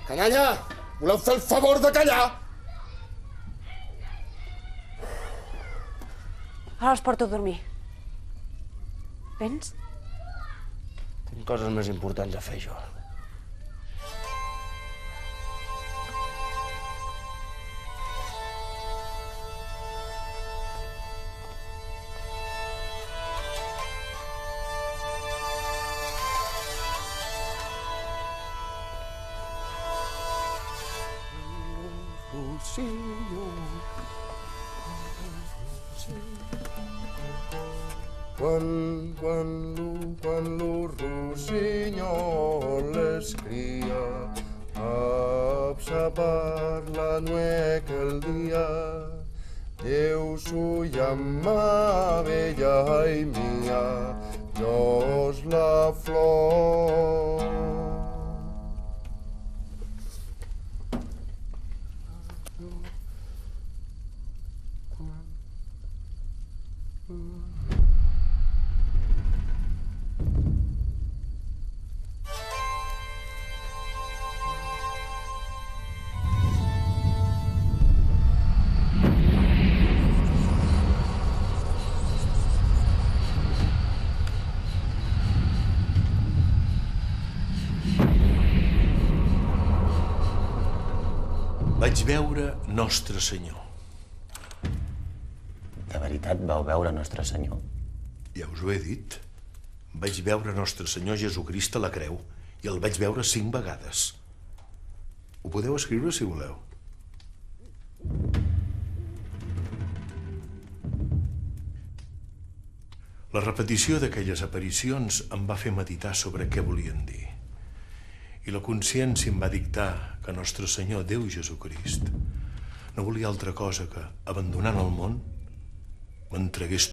Canalla, voleu fer el favor de callar? Ara els porto a dormir. Vens? Tinc coses més importants a fer, jo. Quan lo rossinyol es cria, apsa per la nuec el dia, Déu suya mà bella i mia, jos la flor. Vaig veure Nostre Senyor. De veritat vau veure Nostre Senyor? Ja us ho he dit. Vaig veure Nostre Senyor Jesucrist a la creu i el vaig veure 5 vegades. Ho podeu escriure, si voleu. La repetició d'aquelles aparicions em va fer meditar sobre què volien dir. I la consciència em va dictar que Nostre Senyor, Déu Jesucrist, no volia altra cosa que, abandonant el món, m'entregués